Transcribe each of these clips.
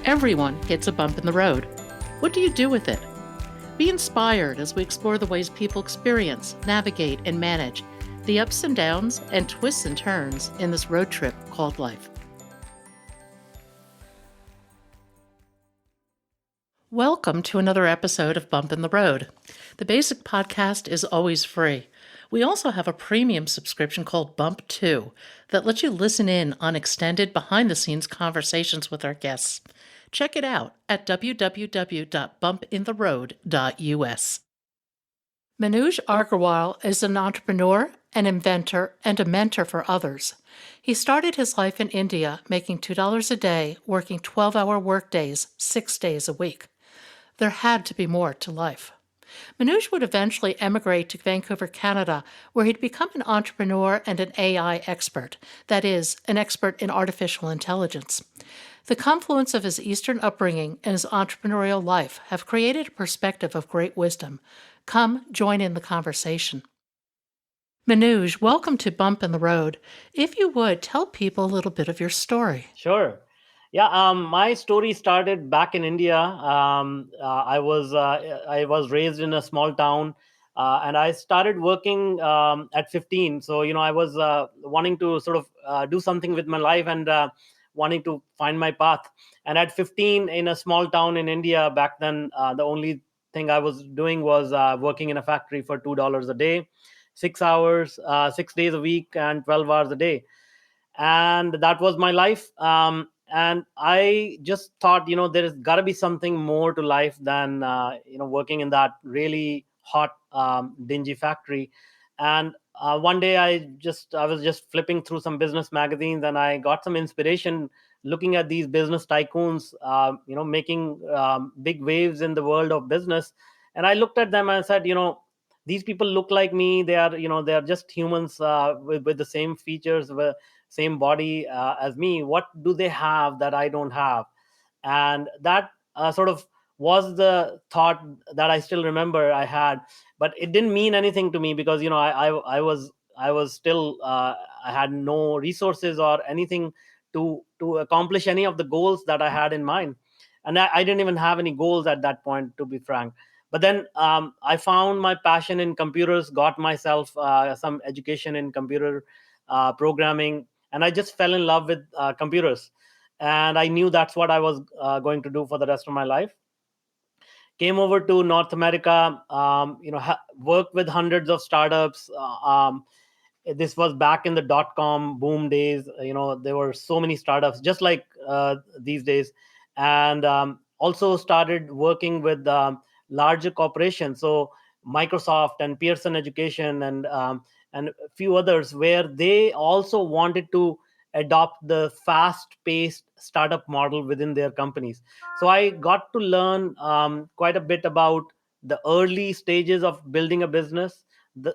Everyone hits a bump in the road. What do you do with it? Be inspired as we explore the ways people experience, navigate, and manage the ups and downs and twists and turns in this road trip called life. Welcome to another episode of Bump in the Road. The basic podcast is always free. We also have a premium subscription called Bump 2 that lets you listen in on extended behind-the-scenes conversations with our guests. Check it out at www.bumpintheroad.us. Manuj Aggarwal is an entrepreneur, an inventor, and a mentor for others. He started his life in India making $2 a day, working 12-hour workdays 6 days a week. There had to be more to life. Manuj would eventually emigrate to Vancouver, Canada, where he'd become an entrepreneur and an AI expert, that is, an expert in artificial intelligence. The confluence of his Eastern upbringing and his entrepreneurial life have created a perspective of great wisdom. Come join in the conversation. Manuj, welcome to Bump in the Road. If you would, tell people a little bit of your story. Sure. Yeah, my story started back in India. I was raised in a small town, and I started working at 15. So I was wanting to sort of do something with my life and wanting to find my path. And at 15, in a small town in India back then, the only thing I was doing was working in a factory for $2 a day, 6 hours, 6 days a week, and 12 hours a day, and that was my life. And I just thought, there's got to be something more to life than working in that really hot, dingy factory. And one day I was just flipping through some business magazines, and I got some inspiration looking at these business tycoons, making big waves in the world of business. And I looked at them and said, these people look like me. They are just humans, with the same features, same body as me. What do they have that I don't have? And that sort of was the thought that I still remember I had. But it didn't mean anything to me because I was still, I had no resources or anything to accomplish any of the goals that I had in mind. And I didn't even have any goals at that point, to be frank. But then I found my passion in computers, got myself some education in computer programming, and I just fell in love with computers. And I knew that's what I was going to do for the rest of my life. Came over to North America, worked with hundreds of startups. This was back in the dot-com boom days. There were so many startups, just like these days. And also started working with larger corporations. So Microsoft and Pearson Education and a few others, where they also wanted to adopt the fast-paced startup model within their companies. So I got to learn quite a bit about the early stages of building a business,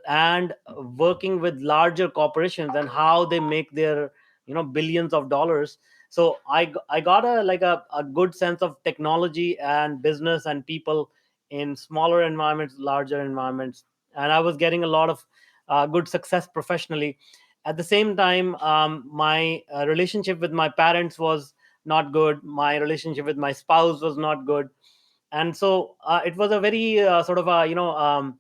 and working with larger corporations and how they make their billions of dollars. So I got a good sense of technology and business and people in smaller environments, larger environments, and I was getting a lot of good success professionally. At the same time, my relationship with my parents was not good. My relationship with my spouse was not good. And so it was a very sort of a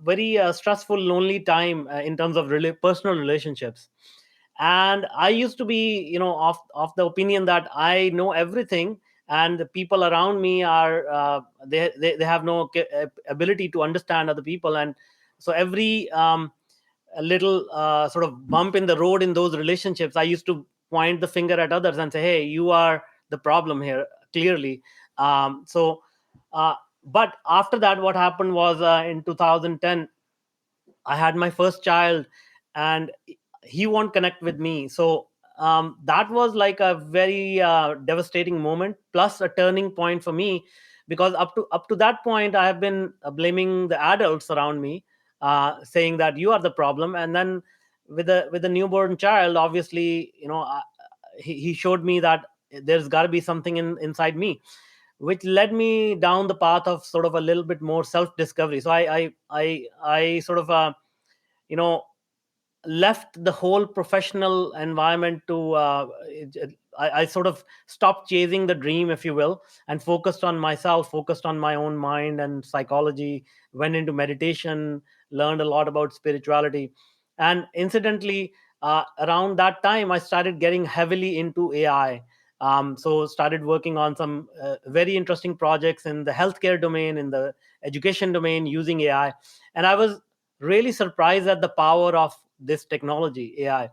very stressful, lonely time in terms of personal relationships. And I used to be of the opinion that I know everything, and the people around me are they have no ability to understand other people. And so every a little sort of bump in the road in those relationships, I used to point the finger at others and say, hey, you are the problem here, clearly. So but after that, what happened was, in 2010, I had my first child, and he won't connect with me. So that was like a very devastating moment, plus a turning point for me, because up to that point, I have been blaming the adults around me, saying that you are the problem. And then with a newborn child, obviously, he showed me that there's got to be something inside me, which led me down the path of sort of a little bit more self discovery. So I sort of left the whole professional environment to I sort of stopped chasing the dream, if you will, and focused on myself, focused on my own mind and psychology, went into meditation, learned a lot about spirituality. And incidentally, around that time, I started getting heavily into AI. So started working on some very interesting projects in the healthcare domain, in the education domain, using AI. And I was really surprised at the power of this technology, AI.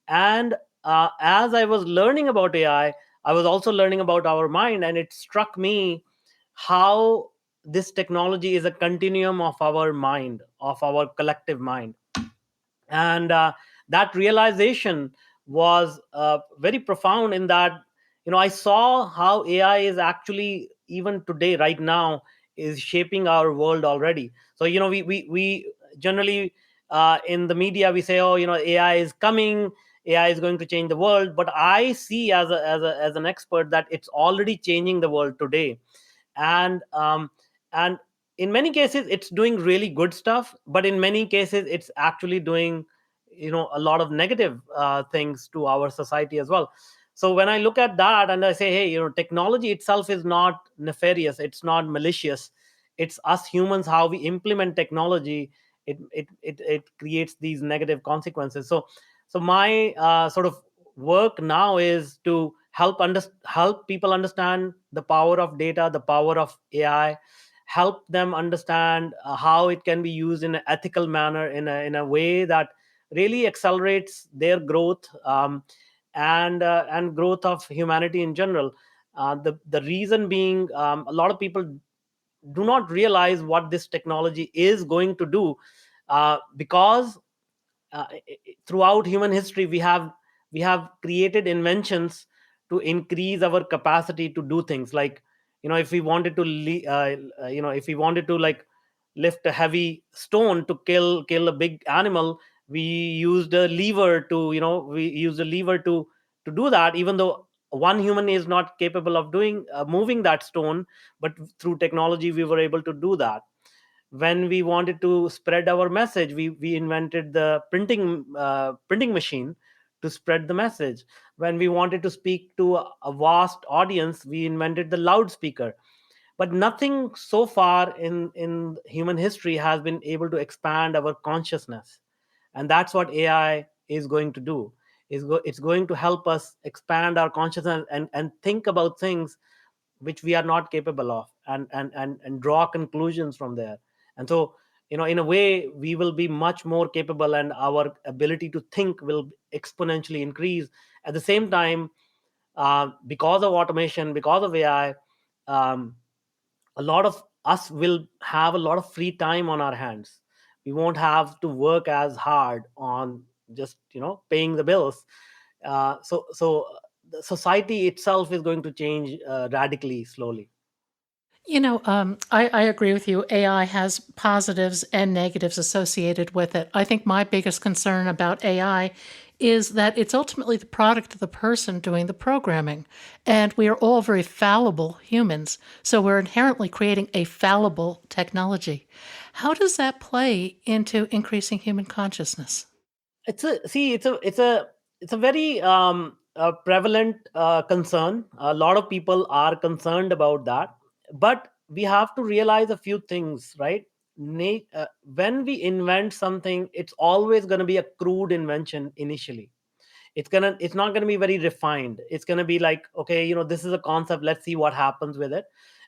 And as I was learning about AI, I was also learning about our mind, and it struck me how this technology is a continuum of our mind, of our collective mind. And that realization was very profound, in that, I saw how AI is actually, even today, right now, is shaping our world already. So we generally, in the media, we say, oh, AI is coming, AI is going to change the world. But I see, as an expert, that it's already changing the world today. And in many cases it's doing really good stuff, but in many cases it's actually doing, a lot of negative things to our society as well. So when I look at that and I say, hey, technology itself is not nefarious, it's not malicious. It's us humans, how we implement technology. It creates these negative consequences. So my sort of work now is to help people understand the power of data, the power of AI, help them understand how it can be used in an ethical manner, in a way that really accelerates their growth, and growth of humanity in general. The reason being, a lot of people do not realize what this technology is going to do, because throughout human history we have created inventions to increase our capacity to do things. Like, if we wanted to if we wanted to, like, lift a heavy stone to kill a big animal, we used a lever to do that, even though one human is not capable of doing moving that stone. But through technology we were able to do that. When we wanted to spread our message, we invented the printing machine to spread the message. When we wanted to speak to a vast audience, we invented the loudspeaker. But nothing so far in human history has been able to expand our consciousness. And that's what AI is going to do. It's going to help us expand our consciousness, and think about things which we are not capable of, and draw conclusions from there. And so, in a way, we will be much more capable, and our ability to think will exponentially increase. At the same time, because of automation, because of AI, um, a lot of us will have a lot of free time on our hands. We won't have to work as hard on just paying the bills. So the society itself is going to change radically, slowly. I agree with you. AI has positives and negatives associated with it. I think my biggest concern about AI is that it's ultimately the product of the person doing the programming. And we are all very fallible humans. So we're inherently creating a fallible technology. How does that play into increasing human consciousness? It's a very prevalent concern. A lot of people are concerned about that. But we have to realize a few things, right? When we invent something, it's always going to be a crude invention initially. It's not going to be very refined. It's going to be like, okay, this is a concept, let's see what happens with it.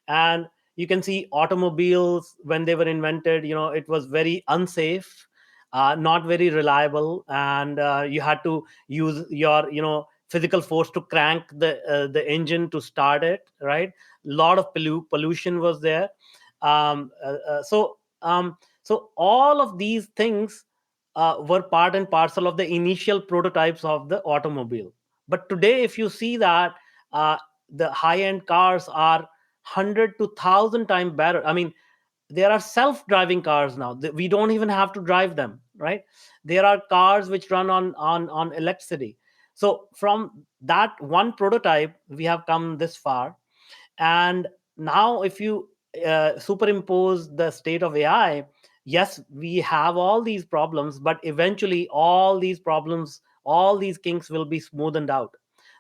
And you can see automobiles, when they were invented, it was very unsafe, not very reliable, and you had to use your physical force to crank the engine to start it, right? A lot of pollution was there. So all of these things were part and parcel of the initial prototypes of the automobile. But today, if you see that, uh, the high end cars are 100 to 1,000 times better. I mean, there are self-driving cars now. We don't even have to drive them, right? There are cars which run on electricity. So from that one prototype, we have come this far. And now, if you superimpose the state of AI, yes, we have all these problems, but eventually all these kinks will be smoothened out.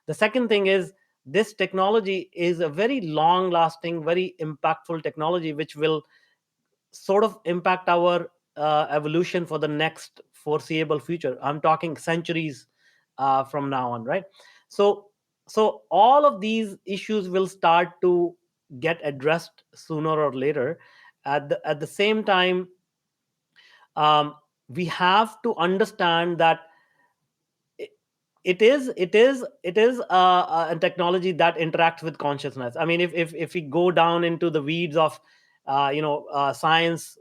The second thing is, this technology is a very long lasting, very impactful technology, which will sort of impact our evolution for the next foreseeable future. I'm talking centuries from now on, right? So so all of these issues will start to get addressed sooner or later. At the same time, um, we have to understand that it it is a technology that interacts with consciousness. I mean, if we go down into the weeds of science,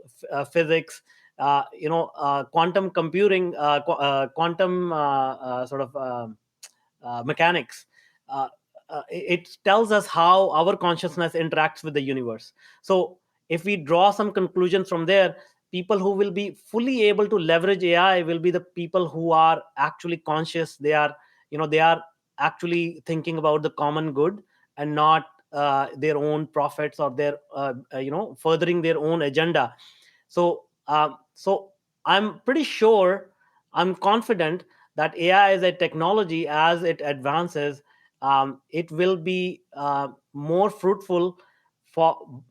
physics, quantum computing, quantum sort of mechanics, uh, it tells us how our consciousness interacts with the universe. So if we draw some conclusions from there, people who will be fully able to leverage AI will be the people who are actually conscious. They are actually thinking about the common good, and not their own profits, or their furthering their own agenda. So I'm pretty sure, I'm confident that AI as a technology, as it advances, it will be more fruitful for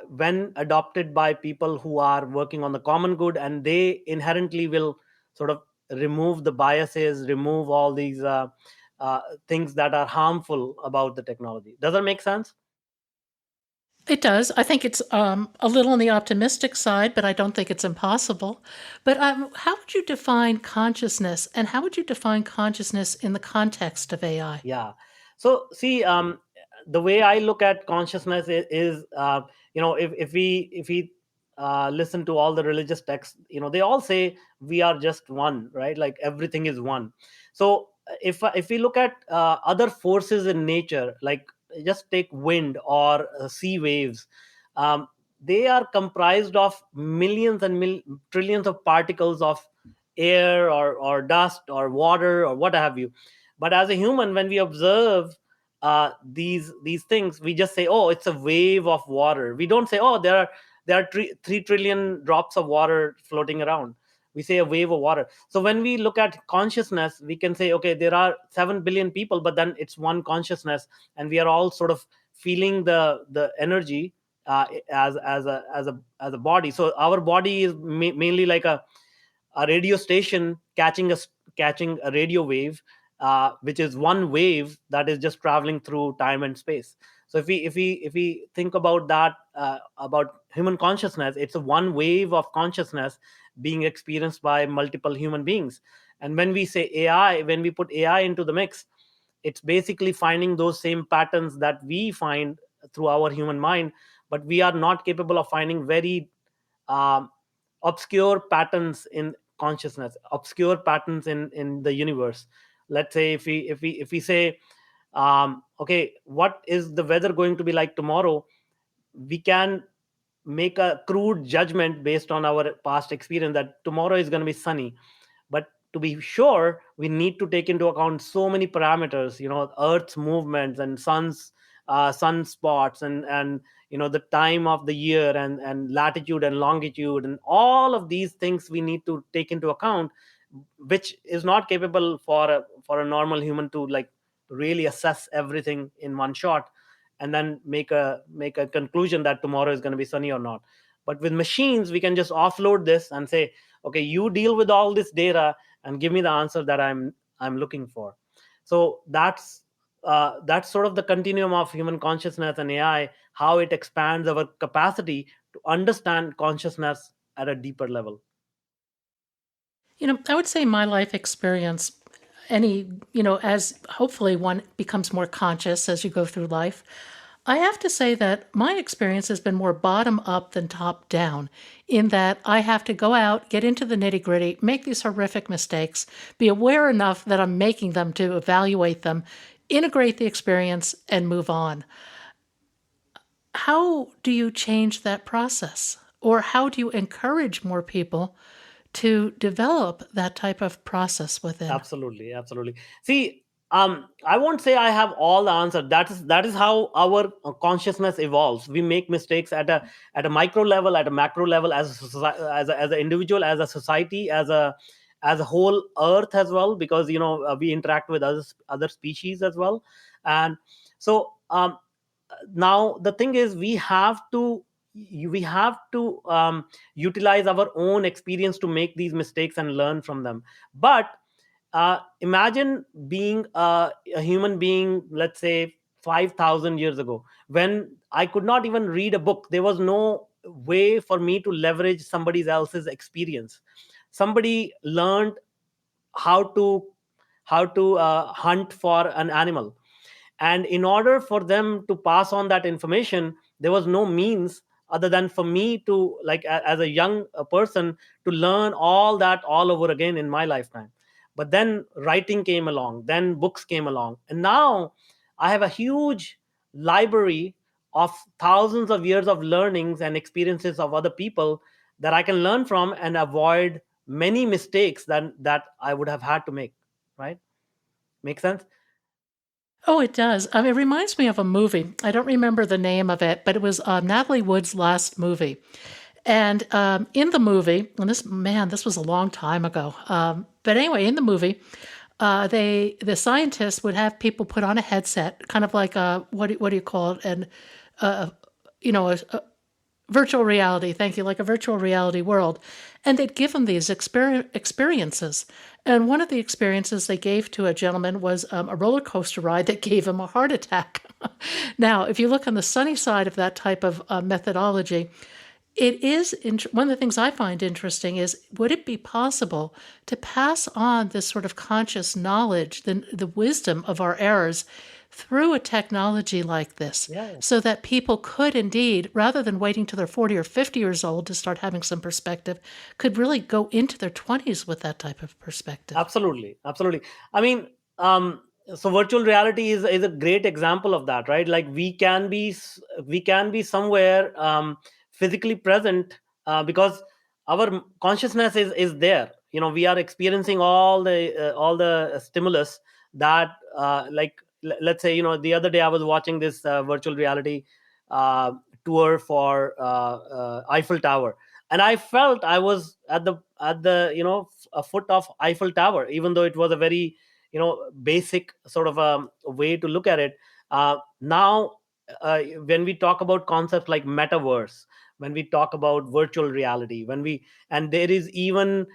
when adopted by people who are working on the common good, and they inherently will sort of remove the biases, remove all these uh, things that are harmful about the technology. Does that make sense? It does. I think it's a little on the optimistic side, but I don't think it's impossible. But how would you define consciousness, and how would you define consciousness in the context of AI? Yeah. So see, the way I look at consciousness is if we listen to all the religious texts, they all say we are just one, right? Like everything is one. So if we look at other forces in nature, like just take wind or sea waves, um, they are comprised of millions and trillions of particles of air, or dust, or water, or what have you. But as a human, when we observe these things, we just say, oh, it's a wave of water. We don't say, oh, there are 3 trillion drops of water floating around. We say a wave of water. So when we look at consciousness, we can say, okay, there are 7 billion people, but then it's one consciousness, and we are all sort of feeling the energy as a body. So our body is mainly like a radio station catching a radio wave, which is one wave that is just traveling through time and space. So if we think about that, about human consciousness, it's a one wave of consciousness being experienced by multiple human beings. And when we say AI, when we put AI into the mix, it's basically finding those same patterns that we find through our human mind, but we are not capable of finding very um, obscure patterns in consciousness, obscure patterns in the universe. Let's say if we say, okay, what is the weather going to be like tomorrow, we can make a crude judgment based on our past experience that tomorrow is going to be sunny. But to be sure, we need to take into account so many parameters, earth's movements, and sunspots, and the time of the year, and latitude and longitude, and all of these things we need to take into account, which is not capable for a normal human to, like, really assess everything in one shot, and then make a conclusion that tomorrow is going to be sunny or not. But with machines, we can just offload this and say, okay, you deal with all this data and give me the answer that I'm looking for. So that's sort of the continuum of human consciousness and AI, how it expands our capacity to understand consciousness at a deeper level. I would say my life experience, as hopefully one becomes more conscious as you go through life, I have to say that my experience has been more bottom up than top down, in that I have to go out, get into the nitty gritty, make these horrific mistakes, be aware enough that I'm making them to evaluate them, integrate the experience, and move on. How do you change that process? Or how do you encourage more people to develop that type of process within? Absolutely, absolutely. See, I won't say I have all the answer. That is how our consciousness evolves. We make mistakes at a micro level, at a macro level, as an individual, as a society, as a whole earth as well, because we interact with other species as well. And so now the thing is, we have to utilize our own experience to make these mistakes and learn from them. But imagine being a human being, let's say 5,000 years ago, when I could not even read a book. There was no way for me to leverage somebody else's experience. Somebody learned how to hunt for an animal, and in order for them to pass on that information, there was no means other than for me to, like, as a young person, to learn all that all over again in my lifetime. But then writing came along, then books came along, and now I have a huge library of thousands of years of learnings and experiences of other people that I can learn from and avoid many mistakes that I would have had to make. Right? Make sense? Oh, it does. It reminds me of a movie. I don't remember the name of it, but it was Natalie Wood's last movie. And in the movie, and this was a long time ago. But anyway, in the movie, the scientists would have people put on a headset, kind of like a what do you call it, and a virtual reality. Thank you, like a virtual reality world, and they'd give them these experiences. And one of the experiences they gave to a gentleman was a roller coaster ride that gave him a heart attack. Now, if you look on the sunny side of that type of methodology, it is one of the things I find interesting is, would it be possible to pass on this sort of conscious knowledge, the wisdom of our errors, through a technology like this, Yeah. so that people could indeed, rather than waiting till they're 40 or 50 years old to start having some perspective, could really go into their 20s with that type of perspective? Absolutely, absolutely. I mean, so virtual reality is a great example of that, right? Like, we can be somewhere physically present, because our consciousness is there. We are experiencing all the stimulus that, like, let's say, the other day I was watching this virtual reality uh, tour for Eiffel Tower, and I felt I was at the a foot of Eiffel Tower, even though it was a very basic sort of a way to look at it. Now, when we talk about concepts like metaverse, when we talk about virtual reality, and there is even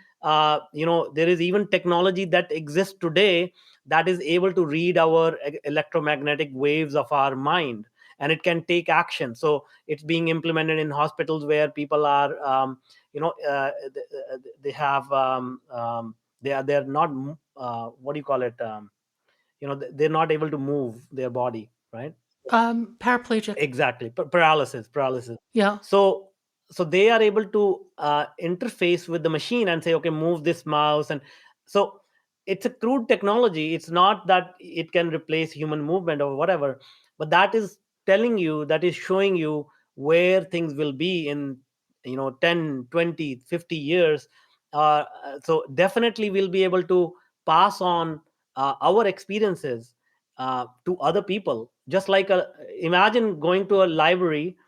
technology that exists today that is able to read our electromagnetic waves of our mind, and it can take action. So it's being implemented in hospitals where people are, they have, they're not, what do you call it, they're not able to move their body, right? Paraplegic. Exactly. Paralysis. Yeah. So so they are able to interface with the machine and say, okay, move this mouse. And so it's a crude technology. It's not that it can replace human movement or whatever, but that is showing you where things will be in 10, 20, 50 years. So definitely we'll be able to pass on our experiences to other people. Just like, imagine going to a library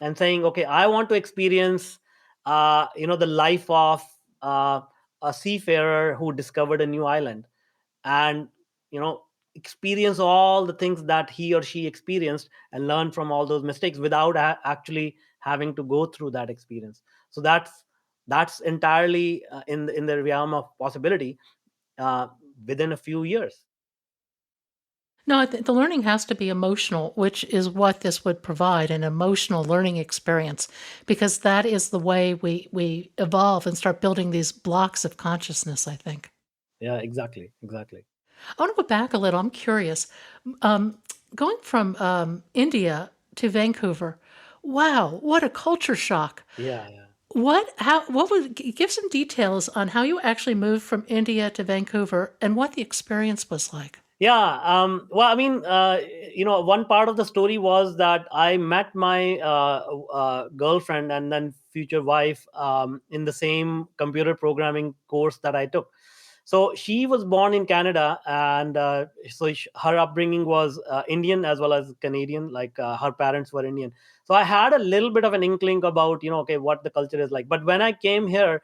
and saying, okay, I want to experience the life of uh, a seafarer who discovered a new island, and you know experience all the things that he or she experienced, and learn from all those mistakes without actually having to go through that experience. So that's entirely in the realm of possibility uh, within a few years. No, the learning has to be emotional, which is what this would provide, an emotional learning experience, because that is the way we evolve and start building these blocks of consciousness, I think. Yeah, exactly. I want to go back a little. I'm curious. Um, Going from India to Vancouver, wow, what a culture shock. Yeah. What would give some details on how you actually moved from India to Vancouver and what the experience was like? Yeah. Well, I mean, one part of the story was that I met my girlfriend and then future wife in the same computer programming course that I took. So she was born in Canada, and her upbringing was Indian as well as Canadian. Like her parents were Indian, so I had a little bit of an inkling about, okay, what the culture is like. But when I came here,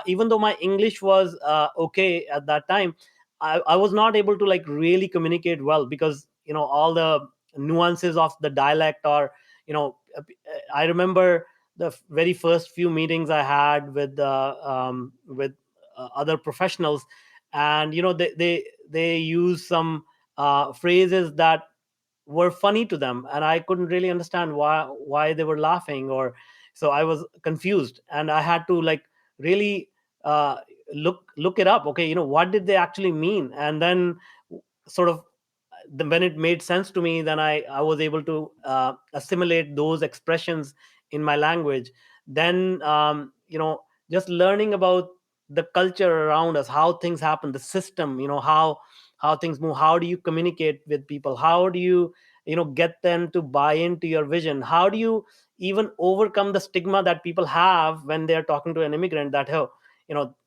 even though my English was okay at that time, I was not able to like really communicate well, because all the nuances of the dialect, or I remember the very first few meetings I had with other professionals, and they use some phrases that were funny to them, and I couldn't really understand why they were laughing, or so I was confused, and I had to like really uh, look it up. Okay, what did they actually mean? And then sort of when it made sense to me, then I was able to assimilate those expressions in my language. Then just learning about the culture around us, how things happen, the system, how things move, how do you communicate with people, how do you get them to buy into your vision, how do you even overcome the stigma that people have when they're talking to an immigrant, that, oh,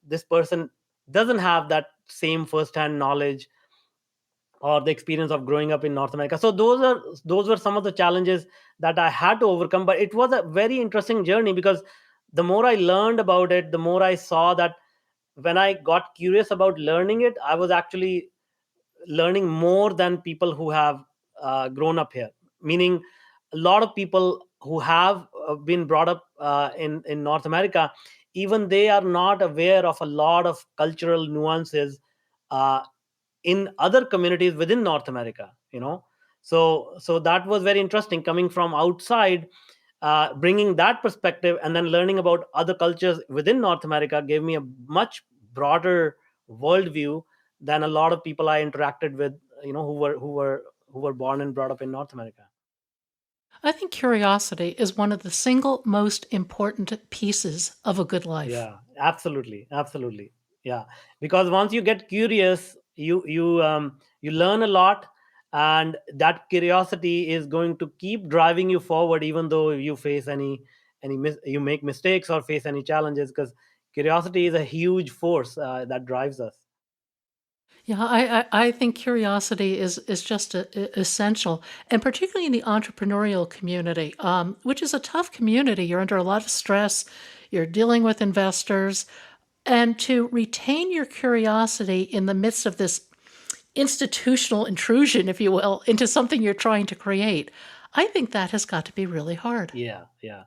this person doesn't have that same first-hand knowledge or the experience of growing up in North America. So those were some of the challenges that I had to overcome. But it was a very interesting journey, because the more I learned about it, the more I saw that when I got curious about learning it, I was actually learning more than people who have grown up here. Meaning, a lot of people who have been brought up in North America, even they are not aware of a lot of cultural nuances uh, in other communities within North America. So that was very interesting, coming from outside, bringing that perspective, and then learning about other cultures within North America gave me a much broader worldview than a lot of people I interacted with, who were born and brought up in North America. I think curiosity is one of the single most important pieces of a good life. Yeah, absolutely, absolutely. Yeah, because once you get curious, you learn a lot, and that curiosity is going to keep driving you forward, even though you face you make mistakes or face any challenges, because curiosity is a huge force that drives us. Yeah, I think curiosity is just essential, and particularly in the entrepreneurial community, which is a tough community. You're under a lot of stress. You're dealing with investors, and to retain your curiosity in the midst of this institutional intrusion, if you will, into something you're trying to create, I think that has got to be really hard. Yeah, yeah.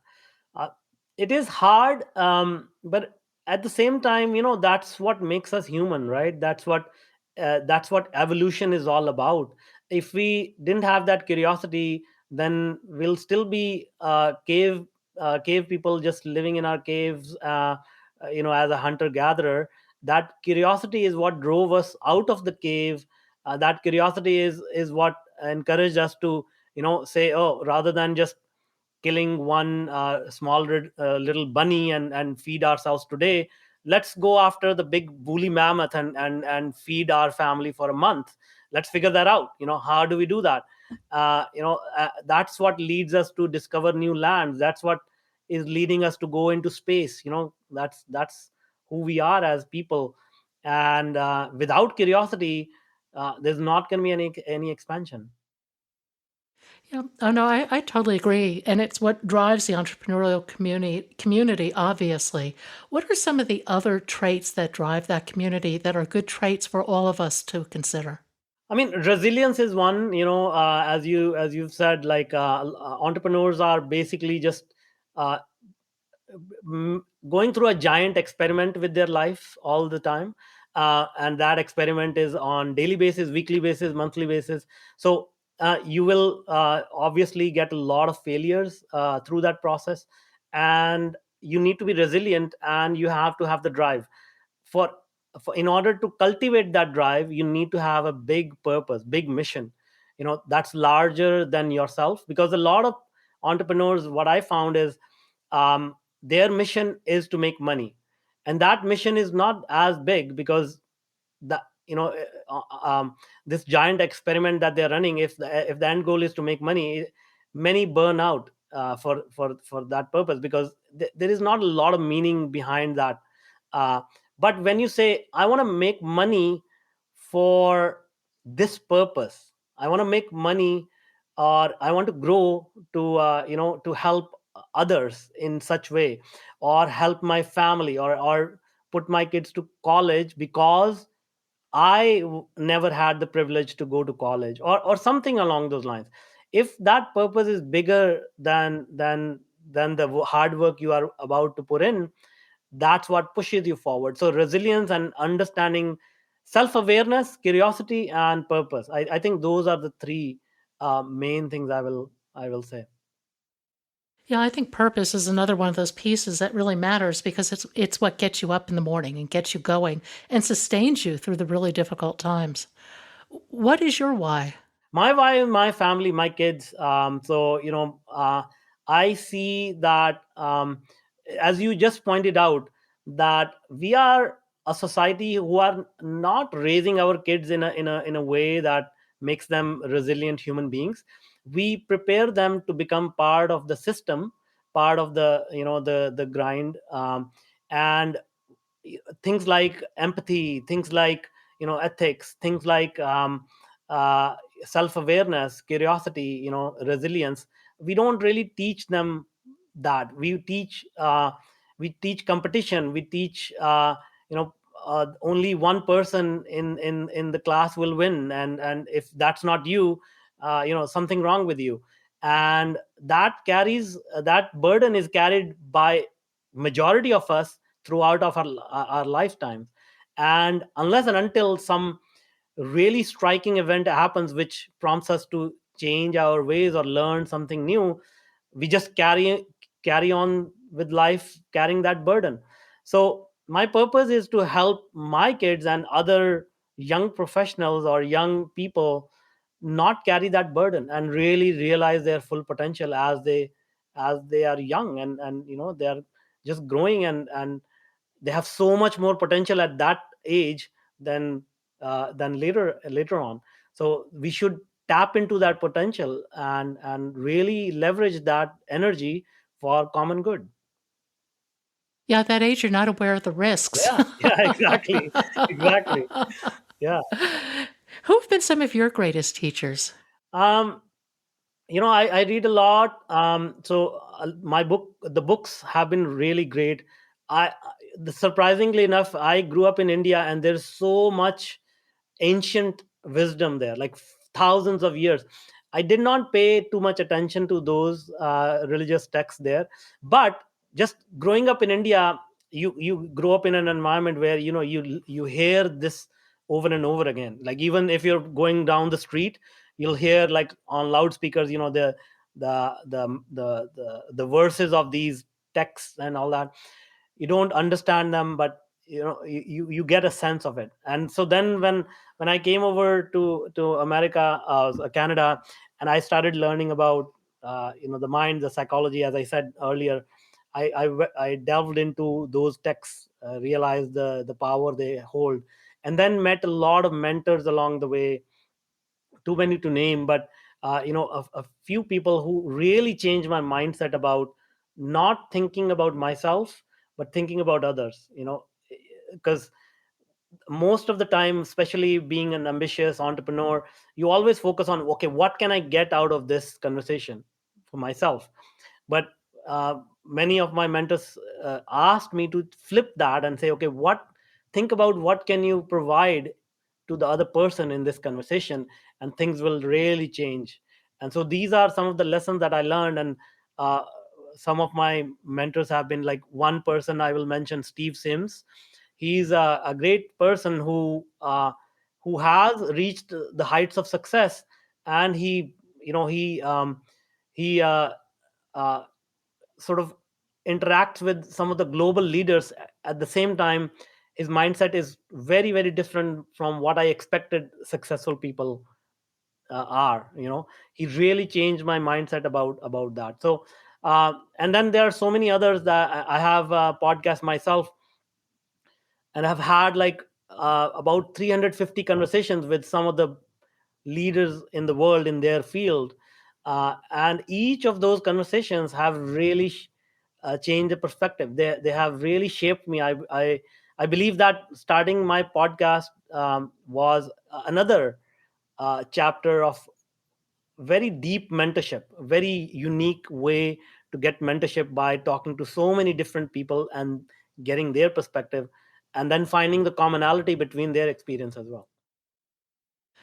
uh, it is hard, but at the same time, that's what makes us human, right? That's what evolution is all about. If we didn't have that curiosity, then we'll still be cave people, just living in our caves, as a hunter gatherer. That curiosity is what drove us out of the cave. That curiosity is what encouraged us to say, oh, rather than just killing one small little bunny and feed ourselves today, let's go after the big woolly mammoth and feed our family for a month. Let's figure that out. How do we do that? That's what leads us to discover new lands. That's what is leading us to go into space. That's who we are as people. And without curiosity, there's not going to be any expansion. Yeah. Oh no, I totally agree. And it's what drives the entrepreneurial community, obviously. What are some of the other traits that drive that community that are good traits for all of us to consider? I mean, resilience is one. As you've said, like entrepreneurs are basically just uh, going through a giant experiment with their life all the time, and that experiment is on daily basis, weekly basis, monthly basis. So you will obviously get a lot of failures through that process, and you need to be resilient, and you have to have the drive for, in order to cultivate that drive. You need to have a big purpose, big mission, that's larger than yourself. Because a lot of entrepreneurs, what I found is, their mission is to make money, and that mission is not as big, because the you know this giant experiment that they're running, if the end goal is to make money, many burn out for that purpose, because there is not a lot of meaning behind that. But when you say, I want to make money for this purpose, I want to make money, or I want to grow to to help others in such way, or help my family, or put my kids to college because never had the privilege to go to college, or something along those lines. If that purpose is bigger than the hard work you are about to put in, that's what pushes you forward. So resilience and understanding, self-awareness, curiosity, and purpose, I think those are the three main things I will say. Yeah, I think purpose is another one of those pieces that really matters because it's what gets you up in the morning and gets you going and sustains you through the really difficult times. What is your why? My wife, my family, my kids. So I see that, as you just pointed out, that we are a society who are not raising our kids in a way that makes them resilient human beings. We prepare them to become part of the system, part of the grind, and things like empathy, things like ethics, things like uh, self-awareness, curiosity, resilience. We don't really teach them that. We teach competition. We teach only one person in the class will win, and if that's not you, something wrong with you. And that burden is carried by majority of us throughout of our lifetimes. And unless and until some really striking event happens which prompts us to change our ways or learn something new, we just carry on with life carrying that burden. So my purpose is to help my kids and other young professionals or young people not carry that burden and really realize their full potential as they are young, and they are just growing, and they have so much more potential at that age than later on. So we should tap into that potential and really leverage that energy for common good. Yeah, at that age, you're not aware of the risks. Yeah, yeah, exactly, exactly. Yeah. Who have been some of your greatest teachers? um I read a lot. So the books have been really great. Surprisingly enough, I grew up in India, and there's so much ancient wisdom there, like thousands of years. I did not pay too much attention to those religious texts there, but just growing up in India, you grow up in an environment where you hear this over and over again. Like even if you're going down the street, you'll hear like on loudspeakers, the verses of these texts and all that. You don't understand them, but you get a sense of it. And so then when I came over to America, Canada, and I started learning about the mind, the psychology, as I said earlier, I delved into those texts, realized the power they hold, and then met a lot of mentors along the way, too many to name. But a few people who really changed my mindset about not thinking about myself, but thinking about others. Because most of the time, especially being an ambitious entrepreneur, you always focus on, okay, what can I get out of this conversation for myself? But many of my mentors asked me to flip that and say, okay, think about what can you provide to the other person in this conversation, and things will really change. And so these are some of the lessons that I learned. And uh, some of my mentors have been like, one person I will mention, Steve Sims. He's a great person who has reached the heights of success, and he uh, sort of interacts with some of the global leaders. At the same time, his mindset is very, very different from what I expected successful people are. He really changed my mindset about that. So and then there are so many others that I have podcast myself, and I've had like about 350 conversations with some of the leaders in the world in their field. And each of those conversations have really changed the perspective. They have really shaped me. I I believe that starting my podcast was another chapter of very deep mentorship, a very unique way to get mentorship by talking to so many different people and getting their perspective, and then finding the commonality between their experience as well.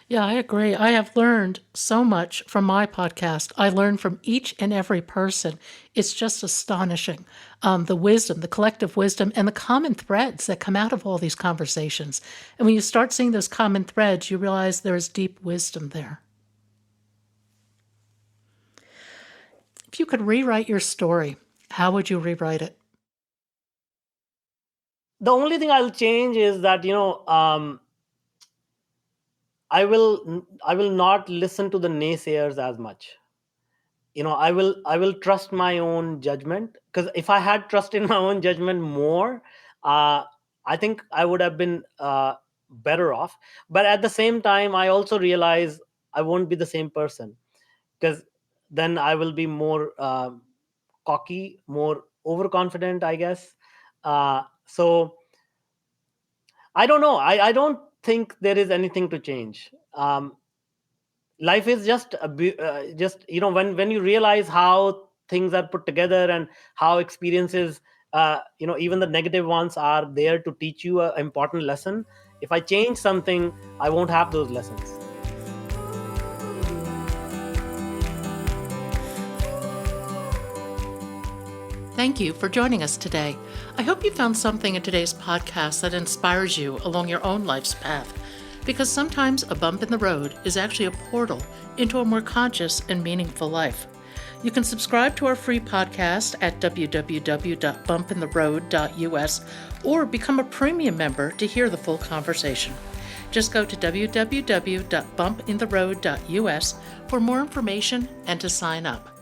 Yeah, I agree. I have learned so much from my podcast. I learn from each and every person. It's just astonishing. The wisdom, the collective wisdom, and the common threads that come out of all these conversations. And when you start seeing those common threads, you realize there is deep wisdom there. If you could rewrite your story, how would you rewrite it? The only thing I'll change is that, I will not listen to the naysayers as much. I will trust my own judgment, because if I had trust in my own judgment more, uh, I think I would have been better off. But at the same time, I also realize I won't be the same person, because then I will be more cocky, more overconfident, I guess. So I don't know. I don't think there is anything to change. Life is just just, when you realize how things are put together, and how experiences, even the negative ones, are there to teach you an important lesson. If I change something, I won't have those lessons. Thank you for joining us today. I hope you found something in today's podcast that inspires you along your own life's path, because sometimes a bump in the road is actually a portal into a more conscious and meaningful life. You can subscribe to our free podcast at www.bumpintheroad.us or become a premium member to hear the full conversation. Just go to www.bumpintheroad.us for more information and to sign up.